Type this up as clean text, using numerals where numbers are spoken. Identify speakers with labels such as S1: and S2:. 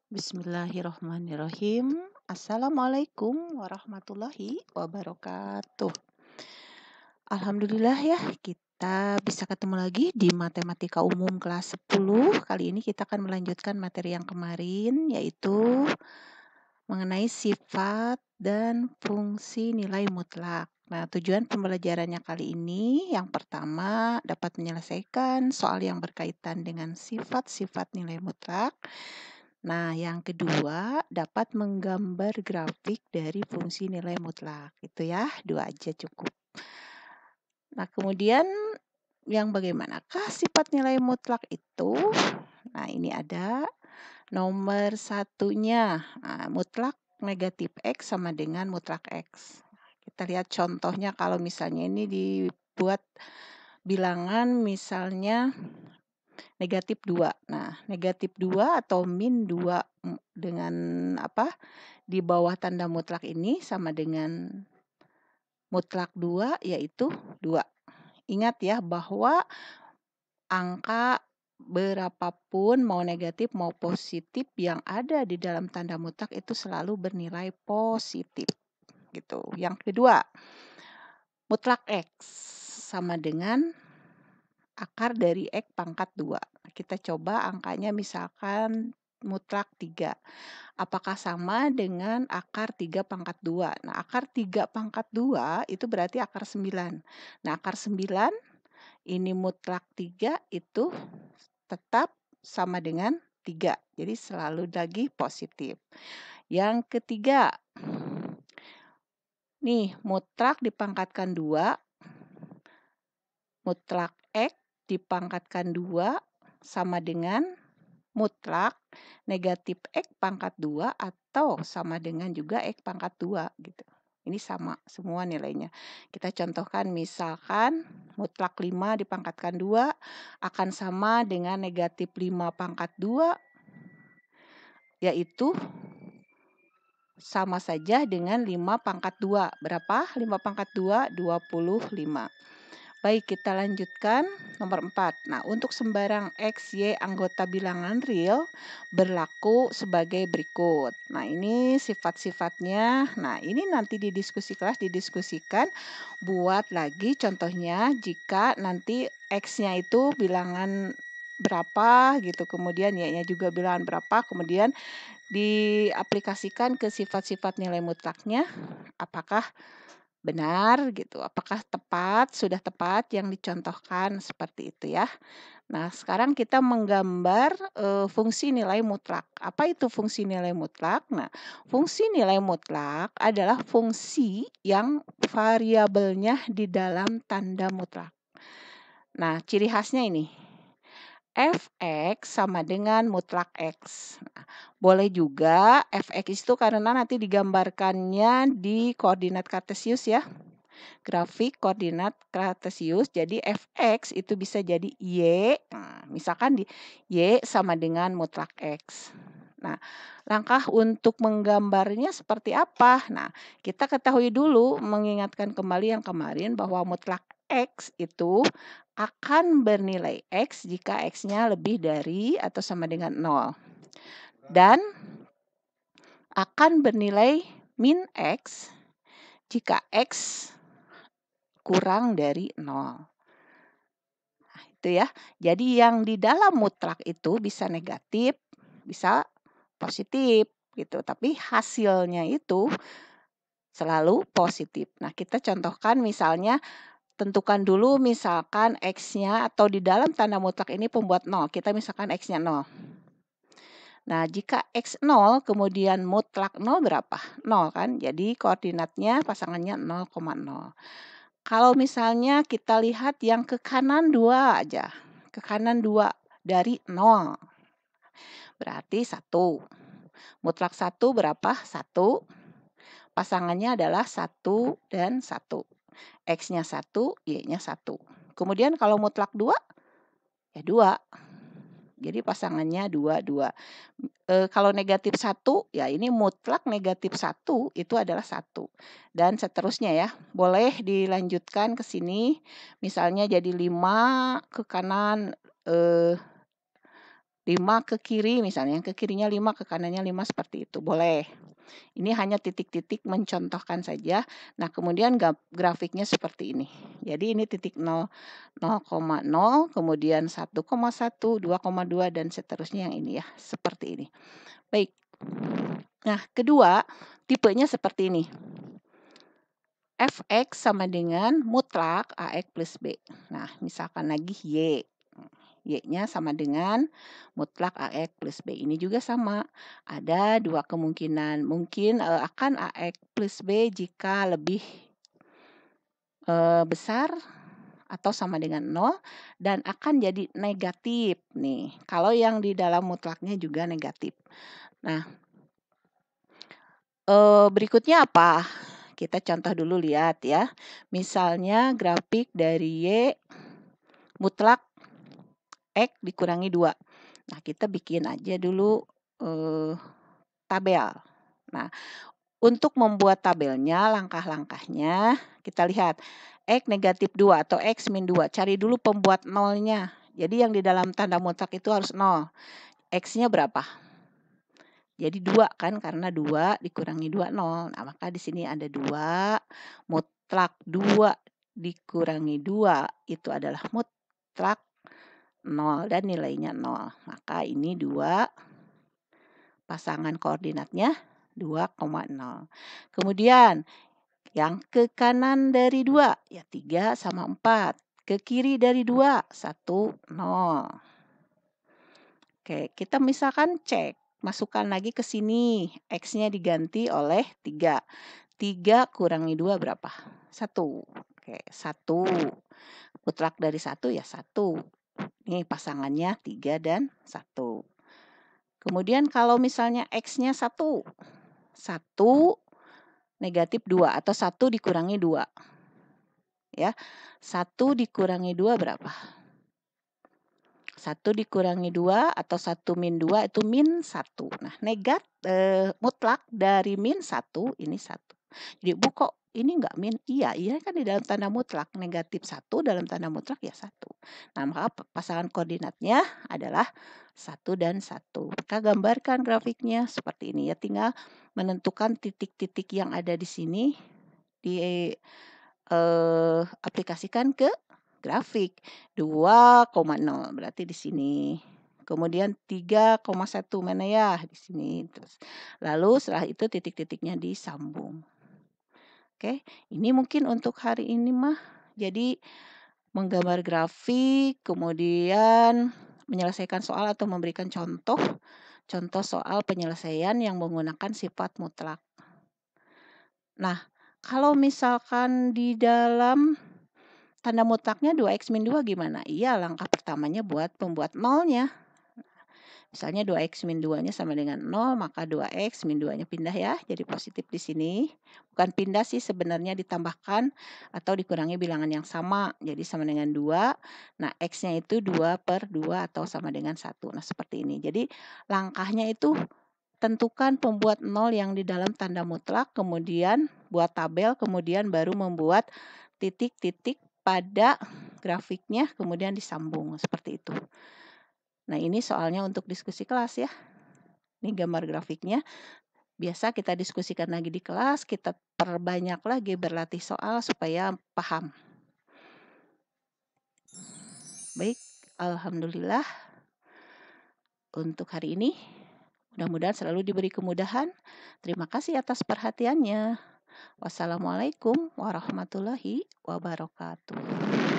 S1: Bismillahirrahmanirrahim. Assalamualaikum warahmatullahi wabarakatuh. Alhamdulillah ya, kita bisa ketemu lagi di Matematika Umum kelas 10. Kali ini kita akan melanjutkan materi yang kemarin, yaitu mengenai sifat dan fungsi nilai mutlak. Nah, tujuan pembelajarannya kali ini yang pertama dapat menyelesaikan soal yang berkaitan dengan sifat-sifat nilai mutlak. Nah, yang kedua dapat menggambar grafik dari fungsi nilai mutlak. Itu ya, 2 aja cukup. Nah, kemudian yang bagaimanakah sifat nilai mutlak itu? Nah, ini ada nomor satunya. Nah, mutlak negatif X sama dengan mutlak X. Kita lihat contohnya kalau misalnya ini dibuat bilangan misalnya negatif 2. Nah, negatif 2 atau min 2 dengan di bawah tanda mutlak ini sama dengan mutlak 2 yaitu 2. Ingat ya bahwa angka berapapun mau negatif mau positif yang ada di dalam tanda mutlak itu selalu bernilai positif gitu. Yang kedua, mutlak X sama dengan akar dari X pangkat 2. Kita coba angkanya misalkan mutlak 3. Apakah sama dengan akar 3 pangkat 2? Nah, akar 3 pangkat 2 itu berarti akar 9. Nah, akar 9 ini mutlak 3 itu tetap sama dengan 3. Jadi selalu lagi positif. Yang ketiga, nih mutlak dipangkatkan 2, mutlak X dipangkatkan 2 sama dengan mutlak negatif X pangkat 2 atau sama dengan juga X pangkat 2 gitu. Ini sama semua nilainya. Kita contohkan misalkan mutlak 5 dipangkatkan 2 akan sama dengan negatif 5 pangkat 2 yaitu sama saja dengan 5 pangkat 2. Berapa? 5 pangkat 2, 25. Baik, kita lanjutkan nomor 4. Nah, untuk sembarang X, Y anggota bilangan real berlaku sebagai berikut. Nah, ini sifat-sifatnya. Nah, ini nanti di diskusi kelas didiskusikan. Buat lagi contohnya jika nanti X-nya itu bilangan berapa gitu. Kemudian Y-nya juga bilangan berapa. Kemudian diaplikasikan ke sifat-sifat nilai mutlaknya. Apakah benar gitu, apakah tepat, sudah tepat yang dicontohkan seperti itu ya. Nah, sekarang kita menggambar fungsi nilai mutlak. Apa itu fungsi nilai mutlak? Nah, fungsi nilai mutlak adalah fungsi yang variabelnya di dalam tanda mutlak. Nah, ciri khasnya ini. Fx sama dengan mutlak X. Nah, boleh juga Fx itu karena nanti digambarkannya di koordinat kartesius ya. Grafik koordinat kartesius. Jadi Fx itu bisa jadi Y. Nah, misalkan di Y sama dengan mutlak X. Nah, langkah untuk menggambarnya seperti apa? Nah, kita ketahui dulu mengingatkan kembali yang kemarin bahwa mutlak X itu akan bernilai X jika X-nya lebih dari atau sama dengan 0. Dan akan bernilai min X jika X kurang dari 0. Nah, itu ya. Jadi yang di dalam mutlak itu bisa negatif, bisa positif gitu. Tapi hasilnya itu selalu positif. Nah, kita contohkan misalnya tentukan dulu misalkan X-nya atau di dalam tanda mutlak ini pembuat 0. Kita misalkan X-nya 0. Nah, jika X 0 kemudian mutlak 0 berapa? 0 kan? Jadi koordinatnya pasangannya 0,0. Kalau misalnya kita lihat yang ke kanan 2 aja. Ke kanan 2 dari 0. Berarti 1. Mutlak 1 berapa? 1. Pasangannya adalah 1 dan 1. X-nya 1, Y-nya 1. Kemudian kalau mutlak 2, ya 2. Jadi pasangannya 2, 2. Kalau negatif 1, ya ini mutlak negatif 1 itu adalah 1. Dan seterusnya ya. Boleh dilanjutkan ke sini. Misalnya jadi 5 ke kanan 5 ke kiri misalnya, yang ke kirinya 5, ke kanannya 5 seperti itu, boleh. Ini hanya titik-titik mencontohkan saja. Nah, kemudian grafiknya seperti ini. Jadi ini titik 0, 0,0, kemudian 1,1, 2,2 dan seterusnya yang ini ya, seperti ini. Baik. Nah, kedua, tipenya seperti ini. Fx sama dengan mutlak AX plus B. Nah, misalkan lagi Y. Y-nya sama dengan mutlak AX plus B. Ini juga sama. Ada dua kemungkinan. Mungkin akan AX plus B jika lebih besar atau sama dengan 0 dan akan jadi negatif nih. Kalau yang di dalam mutlaknya juga negatif. Nah, berikutnya apa? Kita contoh dulu lihat ya. Misalnya grafik dari Y mutlak X dikurangi 2. Nah, kita bikin aja dulu tabel. Nah, untuk membuat tabelnya, langkah-langkahnya kita lihat. X negatif 2 atau X min 2. Cari dulu pembuat nolnya. Jadi yang di dalam tanda mutlak itu harus 0. X-nya berapa? Jadi 2 kan, karena 2 dikurangi 2, 0. Nah, maka di sini ada 2. Mutlak 2 dikurangi 2 itu adalah mutlak 0 dan nilainya 0. Maka ini 2, pasangan koordinatnya 2,0. Kemudian yang ke kanan dari 2, ya 3 sama 4. Ke kiri dari 2, 1, 0. Oke, kita misalkan cek. Masukkan lagi ke sini. X-nya diganti oleh 3. 3 kurangi 2 berapa? 1. Oke, 1. Mutlak dari 1 ya 1. Ini pasangannya 3 dan 1. Kemudian kalau misalnya X-nya 1. 1 negatif 2 atau 1 dikurangi 2. Ya, 1 dikurangi 2 berapa? 1 dikurangi 2 atau 1 min 2 itu min 1. Nah, mutlak dari min 1 ini 1. Jadi, Bu kok ini enggak min? Iya kan di dalam tanda mutlak. Negatif 1 dalam tanda mutlak ya 1. Nah, maka pasangan koordinatnya adalah 1 dan 1. Kita gambarkan grafiknya seperti ini ya. Tinggal menentukan titik-titik yang ada di sini aplikasikan ke grafik. 2,0 berarti di sini. Kemudian 3,1 mana ya? Di sini. Terus lalu setelah itu titik-titiknya disambung. Oke, ini mungkin untuk hari ini mah. Jadi menggambar grafik, kemudian menyelesaikan soal atau memberikan contoh soal penyelesaian yang menggunakan sifat mutlak. Nah, kalau misalkan di dalam tanda mutlaknya 2x min 2 gimana? Iya, langkah pertamanya buat pembuat nolnya. Misalnya 2x min 2-nya sama dengan 0, maka 2x min 2-nya pindah ya, jadi positif di sini. Bukan pindah sih, sebenarnya ditambahkan atau dikurangi bilangan yang sama, jadi sama dengan 2. Nah, x-nya itu 2 per 2 atau sama dengan 1. Nah, seperti ini. Jadi, langkahnya itu tentukan pembuat 0 yang di dalam tanda mutlak, kemudian buat tabel, kemudian baru membuat titik-titik pada grafiknya, kemudian disambung seperti itu. Nah, ini soalnya untuk diskusi kelas ya. Ini gambar grafiknya. Biasa kita diskusikan lagi di kelas, kita perbanyak lagi berlatih soal supaya paham. Baik, alhamdulillah untuk hari ini. Mudah-mudahan selalu diberi kemudahan. Terima kasih atas perhatiannya. Wassalamualaikum warahmatullahi wabarakatuh.